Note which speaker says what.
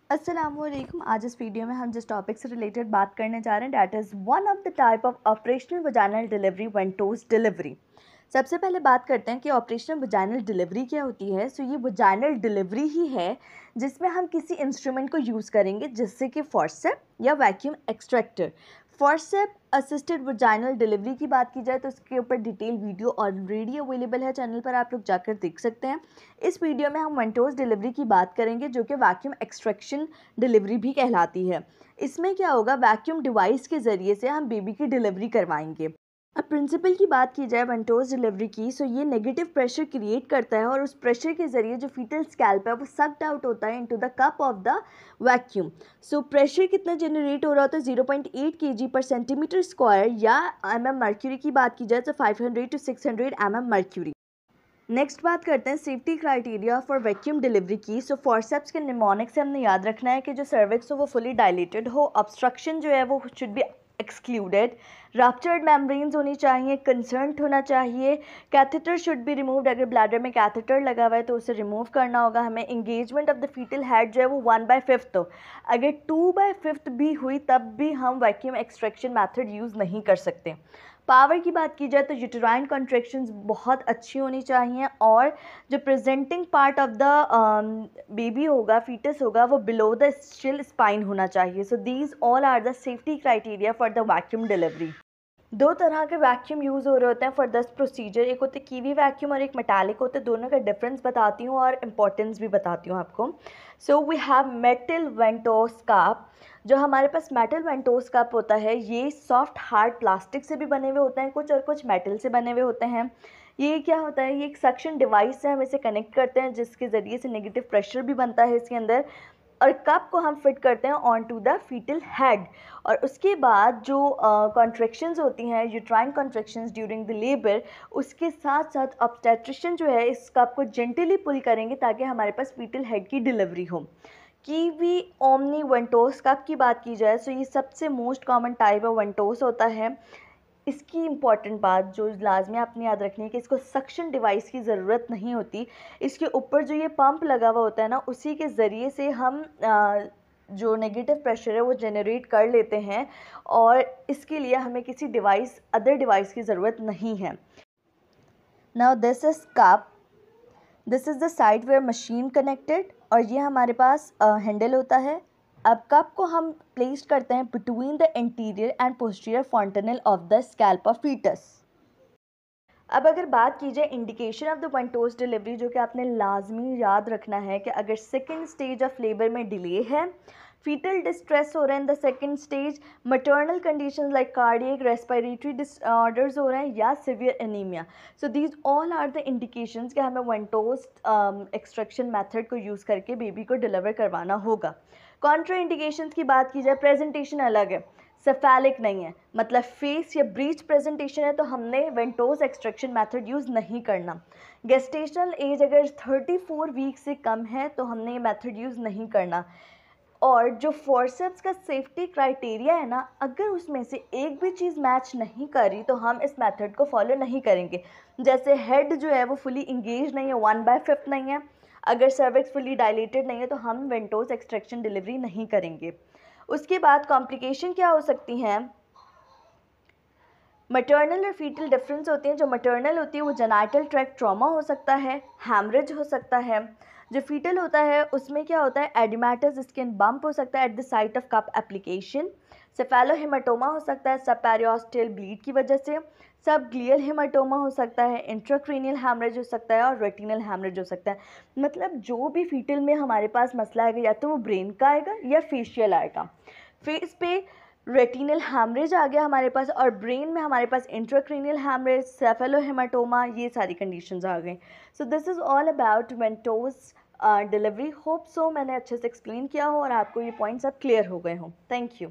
Speaker 1: अस्सलामुअलैकुम। आज इस वीडियो में हम जिस टॉपिक से रिलेटेड बात करने जा रहे हैं that is one of the type of operational vaginal delivery ventouse delivery. सबसे पहले बात करते हैं कि ऑपरेशनल वजाइनल डिलीवरी क्या होती है। सो ये वजाइनल डिलीवरी ही है जिसमें हम किसी इंस्ट्रूमेंट को यूज़ करेंगे जिससे कि फॉर्सेप या vacuum extractor. Forceps assisted vaginal delivery की बात की जाए तो उसके ऊपर डिटेल वीडियो ऑलरेडी अवेलेबल है चैनल पर, आप लोग जाकर देख सकते हैं। इस वीडियो में हम वेंटोस डिलीवरी की बात करेंगे जो कि वैक्यूम एक्सट्रैक्शन डिलीवरी भी कहलाती है। इसमें क्या होगा, वैक्यूम डिवाइस के ज़रिए से हम बेबी की डिलीवरी करवाएंगे। अब प्रिंसिपल की बात की जाए वेंटोस डिलीवरी की, सो ये नेगेटिव प्रेशर क्रिएट करता है और उस प्रेशर के ज़रिए जो फीटल स्कैल्प है वो सक्ड आउट होता है into the cup of the vacuum. So pressure कितना जनरेट हो रहा होता है 0.8 kg पर सेंटीमीटर स्क्वायर, या मर्क्यूरी की बात की जाए तो 500 to 600 मर्क्यूरी। नेक्स्ट बात करते हैं safety criteria for vacuum delivery की। सो फॉर्सेप्स के निमोनिक से हमने याद रखना है कि जो सर्विक्स हो वो फुली डायलेटेड हो, ऑब्स्ट्रक्शन जो है वो should be excluded, ruptured membranes होनी चाहिए, कंसर्न्ड होना चाहिए, कैथेटर शुड बी रिमूव्ड। अगर ब्लैडर में कैथेटर लगा हुआ है तो उसे रिमूव करना होगा हमें। Engagement of the fetal head जो है वो 1/5 हो, अगर 2/5 भी हुई तब भी हम वैक्यूम एक्सट्रैक्शन मेथड यूज़ नहीं कर सकते। पावर की बात की जाए तो यूटेराइन कॉन्ट्रैक्शंस बहुत अच्छी होनी चाहिए और जो presenting part of the baby होगा, फीटस होगा, वो बिलो द स्टिल स्पाइन होना चाहिए। So these all are the safety criteria for the vacuum delivery. दो तरह के वैक्यूम यूज़ हो रहे होते हैं फॉर दिस प्रोसीजर, एक होते हैं कीवी वैक्यूम और एक मेटालिक होते हैं। दोनों का डिफरेंस बताती हूँ और इम्पोर्टेंस भी बताती हूँ आपको। So we have metal ventouse cup. जो हमारे पास मेटल वेंटोस कप होता है ये सॉफ्ट हार्ड प्लास्टिक से भी बने हुए होते हैं कुछ, और कुछ मेटल से बने हुए होते हैं। ये क्या होता है, ये एक सक्शन डिवाइस से हम इसे कनेक्ट करते हैं जिसके ज़रिए से नेगेटिव प्रेशर भी बनता है इसके अंदर, और कप को हम फिट करते हैं on to the fetal head. और उसके बाद जो कॉन्ट्रैक्शंस होती हैं, uterine contractions during the labour, उसके साथ साथ ऑब्स्टेट्रिशियन जो है इस कप को जेंटली पुल करेंगे ताकि हमारे पास फीटल हेड की डिलीवरी हो। कीवी ओमनी वेंटोस कप की बात की जाए तो ये सबसे मोस्ट कॉमन टाइप ऑफ वेंटोस होता है। इसकी इम्पॉर्टेंट बात जो लाजमी आपने याद रखनी है कि इसको सक्शन डिवाइस की ज़रूरत नहीं होती। इसके ऊपर जो ये पंप लगा हुआ होता है ना, उसी के ज़रिए से हम जो नेगेटिव प्रेशर है वो जनरेट कर लेते हैं और इसके लिए हमें किसी डिवाइस अदर डिवाइस की ज़रूरत नहीं है। Now this is cup, this is the side where machine connected, और ये हमारे पास हैंडल होता है। अब कप को हम प्लेस करते हैं between the interior and posterior fontanelle of the scalp of fetus. अब अगर बात की जाए indication of the ventouse delivery, जो कि आपने लाजमी याद रखना है कि अगर सेकेंड स्टेज ऑफ लेबर में डिले है, फीटल डिस्ट्रेस हो रहा है in the second stage, maternal conditions like cardiac respiratory disorders हो रहे हैं, या severe anaemia, so these all are the indications कि हमें वेंटोस एक्सट्रैक्शन मेथड को यूज़ करके बेबी को डिलीवर करवाना होगा। कॉन्ट्रा इंडिकेशंस की बात की जाए, प्रेजेंटेशन अलग है, सेफेलिक नहीं है, मतलब फेस या ब्रीच प्रेजेंटेशन है तो हमने वेंटोस एक्सट्रैक्शन मेथड यूज़ नहीं करना। गेस्टेशनल एज अगर 34 वीक से कम है तो हमने ये मेथड यूज़ नहीं करना। और जो फोर्सेप्स का सेफ्टी क्राइटेरिया है ना, अगर उसमें से एक भी चीज़ मैच नहीं करी तो हम इस मेथड को फॉलो नहीं करेंगे। जैसे हेड जो है वो फुली इंगेज नहीं है, 1/5 नहीं है, अगर सर्विक्स फुली डायलेटेड नहीं है तो हम वेंटोस एक्सट्रैक्शन डिलीवरी नहीं करेंगे। उसके बाद कॉम्प्लिकेशन क्या हो सकती हैं, मटर्नल और फीटल डिफरेंस होती हैं। जो मटर्नल होती है वो जेनाइटल ट्रैक्ट ट्रॉमा हो सकता है, हैमरेज हो सकता है। जो फीटल होता है उसमें क्या होता है, एडिमेटस स्किन बम्प हो सकता है at the site of cup application, cephalohematoma हो सकता है सब पेरियोस्टल ब्लीड की वजह से, सब ग्लियल हेमाटोमा हो सकता है, इंट्राक्रेनियल हैमरेज हो सकता है और रेटिनल हैमरेज हो सकता है। मतलब जो भी फीटल में हमारे पास मसला आएगा या तो वो ब्रेन का आएगा या फेशियल आएगा। फेस पे रेटिनल हैमरेज आ गया हमारे पास और ब्रेन में हमारे पास इंट्राक्रेनियल हैमरेज, सेफेलोहेमाटोमा, ये सारी कंडीशंस आ गई। So this is all about ventouse delivery. Hope so मैंने अच्छे से एक्सप्लेन किया हो और आपको ये पॉइंट्स अब क्लियर हो गए हों। Thank you.